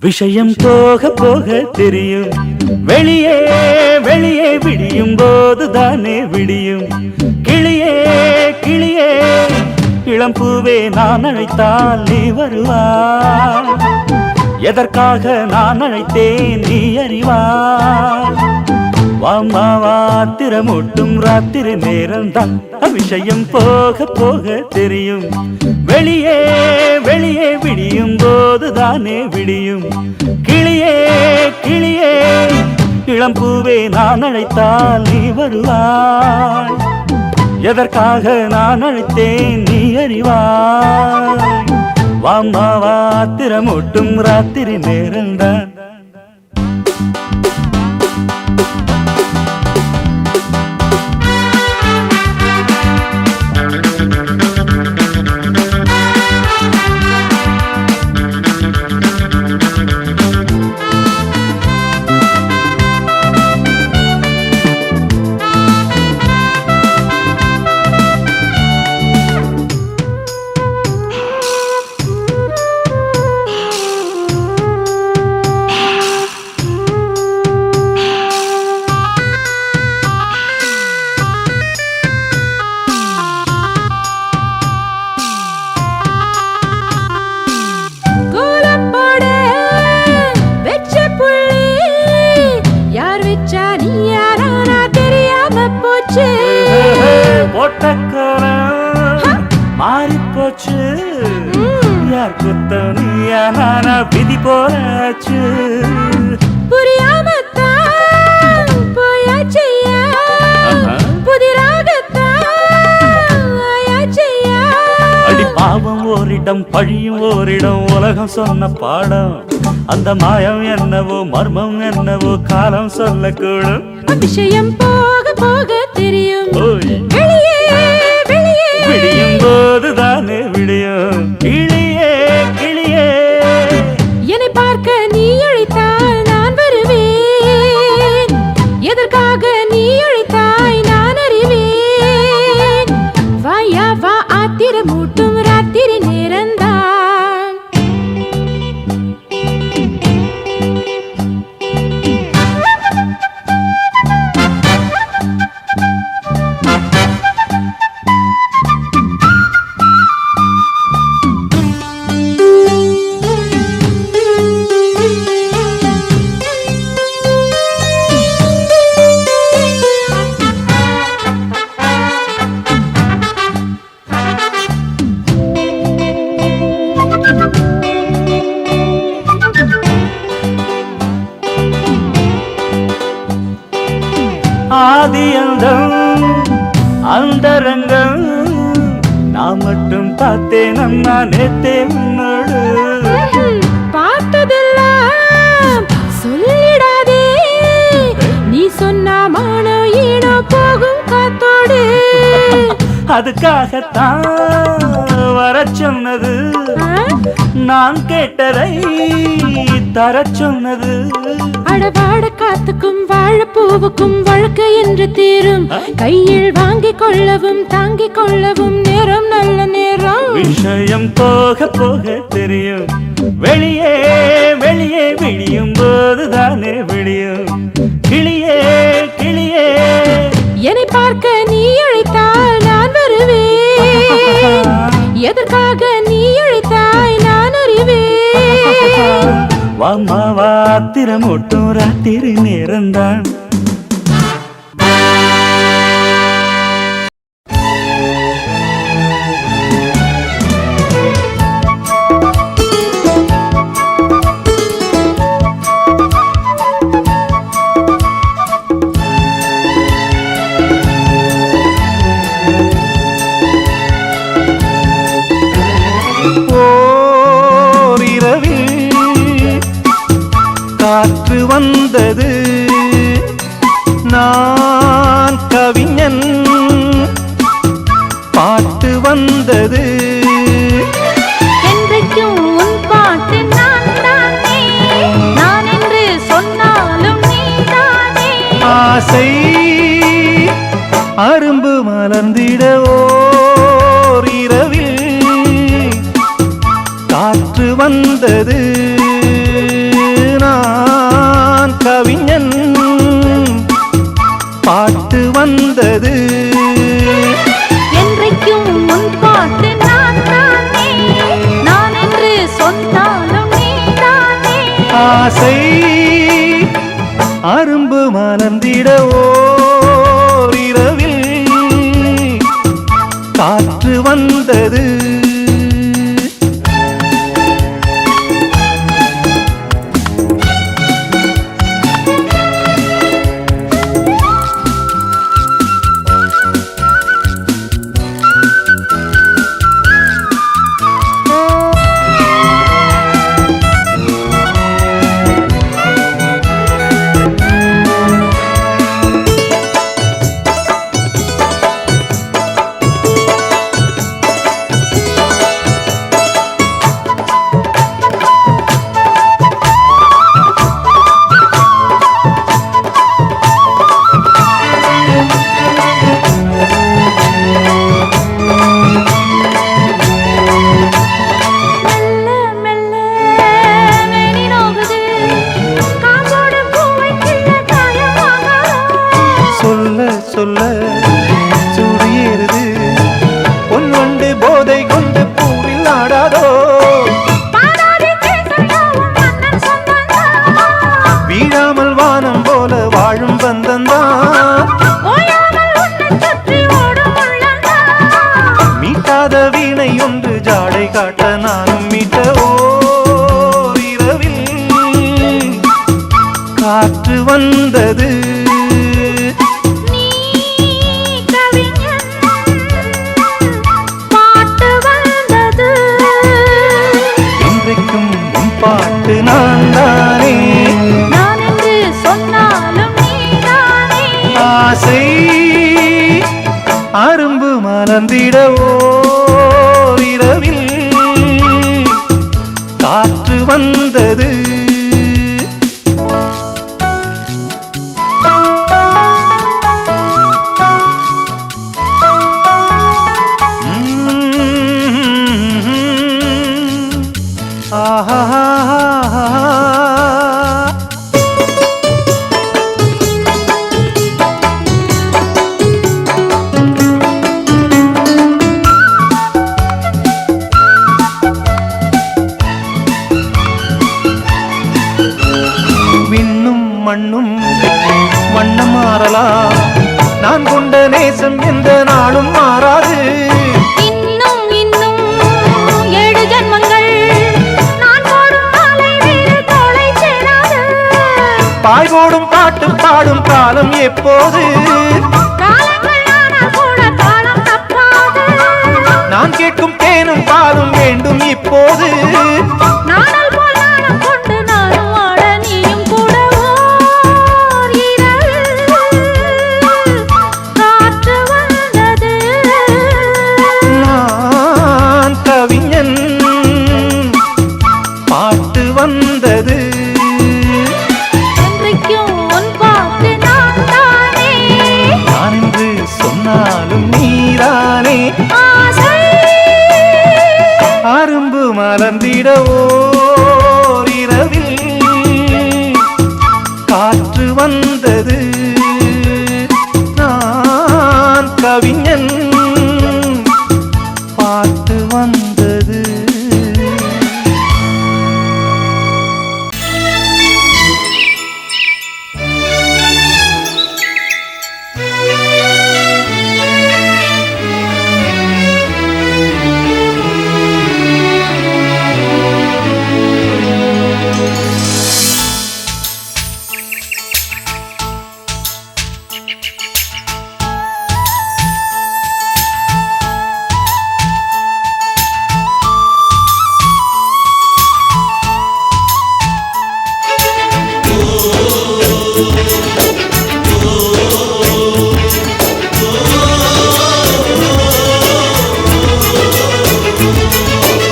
விஷயம் போக போக தெரியும், வெளியே வெளியே விடியும் போதுதானே விடியும். கிளியே கிளியே இளம்பூவே நான் அழைத்தால் நீ வருவாய், எதற்காக நான் அழைத்தேன் நீ அறிவாய். வாத்திரமூட்டும் ராத்திரி நேரம்தான் விஷயம் போக போக தெரியும். வெளியே வெளியே விடியும் போதுதானே விடியும். கிளியே கிளியே இளம்பூவே நான் அழைத்தால் நீ வருவாய். எதற்காக நான் அழைத்தேன் நீ அறிவாய். வாத்திரமூட்டும் ராத்திரி நேரம்தான். மாறிப்போச்சு யார் குத்தனியா நானா விதி போராச்சு. புரியாமத்தான் போயாச்சையா புதிராகத்தாயாச்சையா. அடி பாவம் ஓரிடம் பழியும் ஓரிடம் உலகம் சொன்ன பாடம். அந்த மாயம் என்னவோ மர்மம் என்னவோ காலம் சொல்லக்கூடும். விஷயம் போக போக தெரியும். வெளியே வெளியே விடியும் போதுதானே விடியும். கிளியே கிளியே என்னை பார்க்க நீ அழைத்தால் நான் வருவேன். எதற்காக நீ அழைத்தாய் நான் அறிவேன். வாயா வா ஆத்திரமூட்டும் ராத்திரி நேரந்தான். ஆதியந்தம் அந்தரங்கம் நான் மட்டும் பார்த்தேன் அம்மா நேத்தே உன்னோடு. பார்த்ததெல்லாம் சொல்லிடாதே. நீ சொன்னா மானோ ஈனோ போகும் காத்தோடு. அதுக்காகத்தான் வர சொன்னது. நான் கேட்டதை தர சொன்னது. அடவாட காத்துக்கும் வாழப்பூவுக்கும் வழக்கு என்று தீரும். கையில் வாங்கிக் கொள்ளவும் தாங்கிக் கொள்ளவும் நேரம் நல்ல நேரம். விஷயம் போக போக தெரியும். வெளியே வெளியே விடியும் போதுதானே விடியும். கிளியே கிளியே என்னை பார்க்க நீ அழைத்தால் நான் வருவேன். எதற்காக நீ அழைத்தாய் நான் அறிவேன். வாத்திரமூட்டும் ராத்திரி நேரம்தான். காற்று வந்தது நான் கவிஞன் பாட்டு வந்தது. என்றைக்கும் உன் பாட்டு நான் தானே. நான் என்று சொன்னாலும் நீ தானே. ஆசை அரும்பு மலர்ந்திடவோ இரவில் காற்று வந்தது நான் கவிஞன் பாட்டு வந்தது. என்றைக்கும் உன் பாட்டு நான் தானே. நான் என்று சொன்னாலும் நீ தானே. ஆசை அரும்பு மலர்ந்திட ஓரிரவில் காற்று வந்தது. சொல்ல சுடியேறுது பொன்வண்டு போதை கொண்டு பூவில் ஆடாதோ. வீழாமல் வானம் போல வாழும் பந்தந்தான் மீட்டாத வீணை ஒன்று ஜாடை காட்ட நானும் மீட்ட ஓரிரவில் காற்று வந்தது. பாட்டு நான் தானே நான் என்று சொன்னாலும் நீதானே. ஆசை அரும்பு மலர்ந்திட ஓரிரவில் காற்று வந்தது. விண்ணும் மண்ணும் வண்ணம் மாறலாம், நான் கொண்ட நேசம் எந்த நாளும் மாறாது. இன்னும் இன்னும் 7 ஜன்மங்கள் நான் போடும் மாலை வேறு தோளை சேராது. பாய் போடும் பாட்டு பாடும் காலம் எப்போது? காலங்கள் ஆனால் கூட காலம் தப்பாது. நான் கேட்கும் தேனும் பாலும் வேண்டும் இப்போது. நாணல் போல் நாணம் கொண்டு நானும் ஆட நீயும் கூட ஓர் இரவில் காற்று வந்தது. நான் கவிஞன் பாட்டு வந்தது. என்றைக்கும் உன் பாட்டு நான் தானே நான் என்று சொன்னாலும் நீதானே. ஆசை அரும்பு மலர்ந்திட ஓரிரவில் காற்று வந்தது. நான் கவிஞன் பாட்டு வந்தது.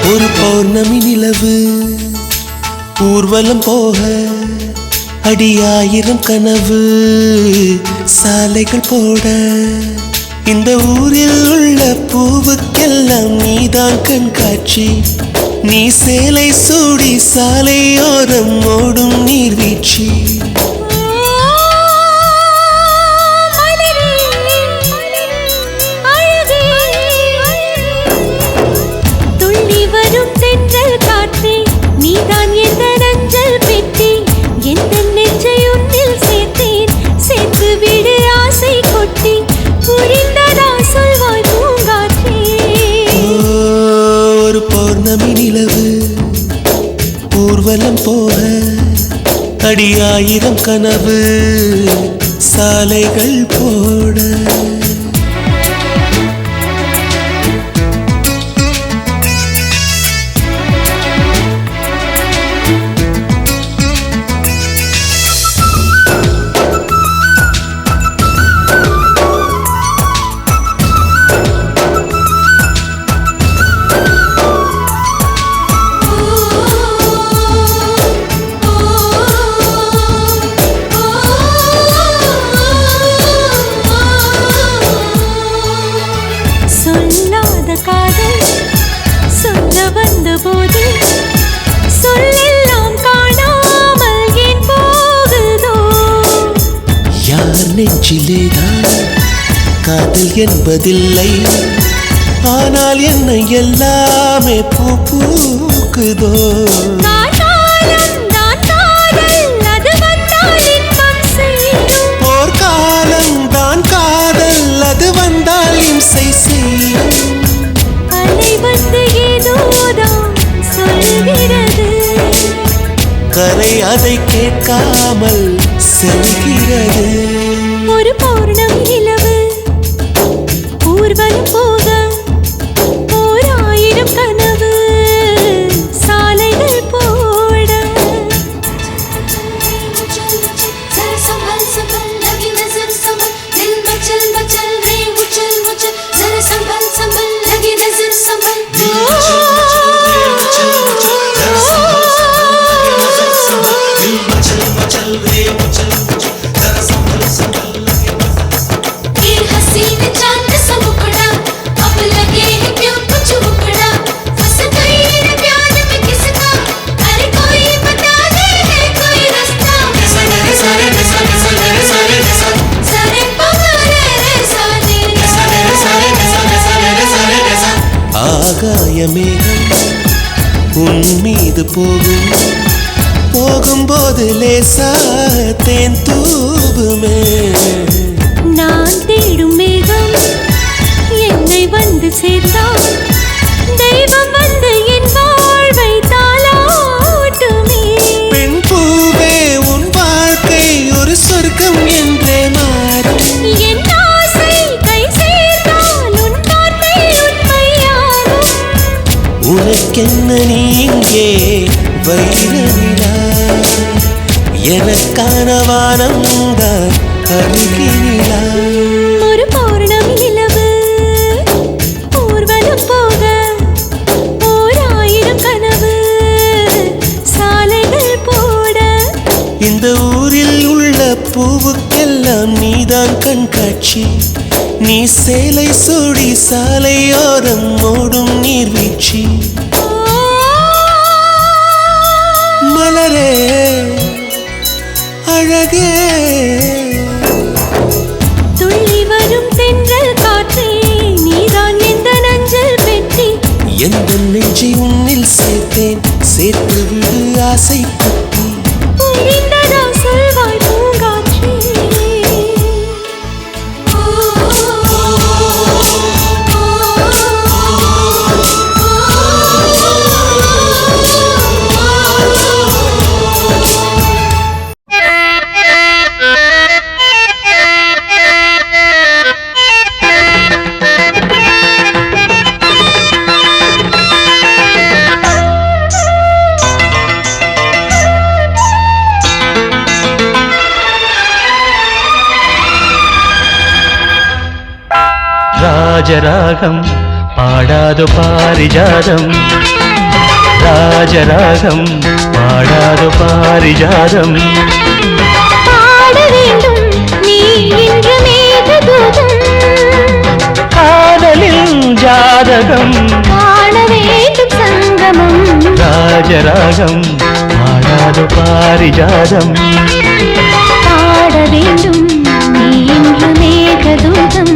ஒரு பௌர்ணமி நிலவு ஊர்வலம் போக அடியாயிரம் கனவு சாலைகள் போட. இந்த ஊரில் உள்ள பூவுக்கெல்லாம் நீதான் கண்காட்சி. நீ சேலை சூடி சாலையோரம் ஓடும் நீர்வீழ்ச்சி. துள்ளி வரும் தென்றல் காற்றே நீதான் எந்த நஞ்சல் பெட்டி. எந்த நெஞ்சை உன்னில் சேர்த்து அடி ஆயிரம் கனவு சாலைகள் போட நெஞ்சிலேதான் காதல் என்பதில்லை ஆனால் என்ன எல்லாமே பூக்குதோ போர்க்காலம் தான் காதல் அது வந்தால் இம்சை செய்யும் கரை அதை கேட்காமல் செல்கிறது ஒரு பௌர்ணமி நிலவு ஊர்வலம் போக ஓர் ஆயிரம் கனவு சாலைகள் போட ஆகாயமேகம் உன் மீது போகும்போது லேசா தேன் தூவுமே நான் தேடும் மேகம் என்னை வந்து சேர்ந்தால் தெய்வம் வந்து என் வாழ்வை தாளாட்டுமே பெண் பூவே உன் வாழ்க்கை ஒரு சொர்க்கம் என்றே மாறும் என் ஆசை கை சேர்ந்தால் உன் வார்த்தை உண்மையாகும் உனக்கென்ன நீங்கே வைரநிலா எனக்கான வானம்தான் அருகினிலா ஒரு பௌர்ணமி நிலவு ஊர்வலம் போக ஓர் ஆயிரம் கனவு சாலைகள் போட இந்த ஊரில் உள்ள பூவுக்கெல்லாம் நீதான் கண்காட்சி நீ சேலை சூடி சாலையோரம் ஓடும் நீர்வீழ்ச்சி மலரே அழகே துள்ளி வரும் தென்றல் காற்றே நீதான் எந்த நஞ்சல் பெட்டி எந்த நெஞ்சை உன்னில் சேர்த்தேன் சேர்த்து விடு ஆசை பற்றி புரிந்ததா சொல்வாய் பூங்காற்றே ராஜராகம் பாடாது பாரிஜாதம் ராஜராகம் பாடாது பாரிஜாதம் பாட வேண்டும் நீ இன்று மேகதூதம் காதலின் ஜாதகம் காண வேண்டும் சங்கமம் ராஜராகம் பாடாது பாரிஜாதம் பாட வேண்டும் நீ இன்று மேகதூதம்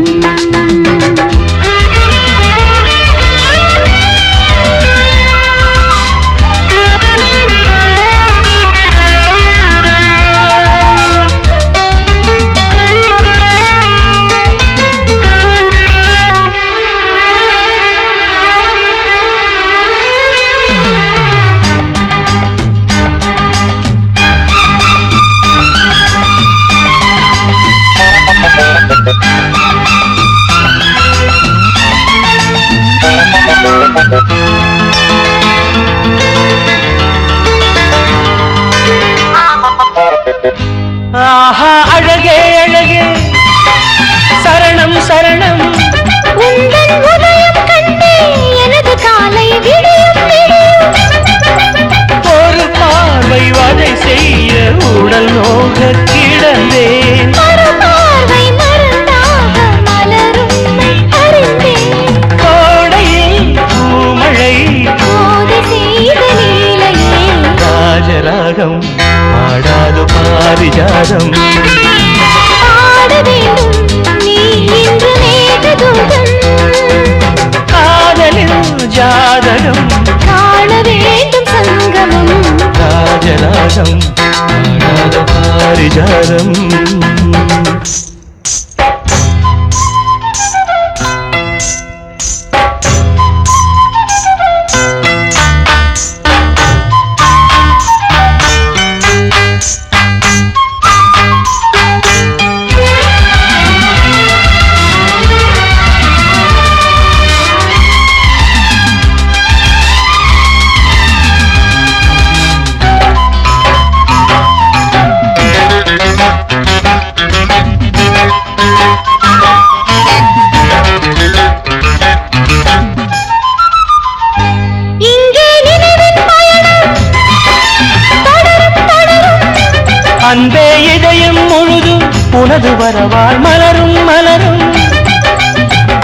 உனது வரவால் மலரும் மலரும்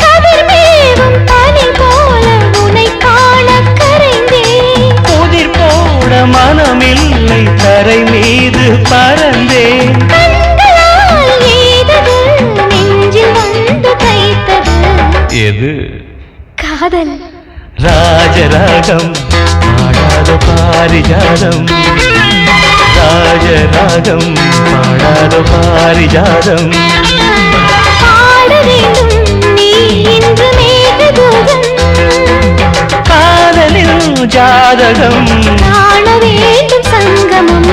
கதிர்மேவும் பனி போல உன்னை காண கரைந்தேன். புதிர் போட மனமில்லை தரை மீது பறந்தேன். கண்களால் எய்தது நெஞ்சில் வந்து தைத்தது எது காதல். ராஜராகம் பாடாத பாரிஜாதம் ராஜராகம் பாடாத பாரிஜாதம் பாட வேண்டும் நீ இன்று மேகதூதம். காதலில் ஜாதகம் காண வேண்டும் சங்கமம்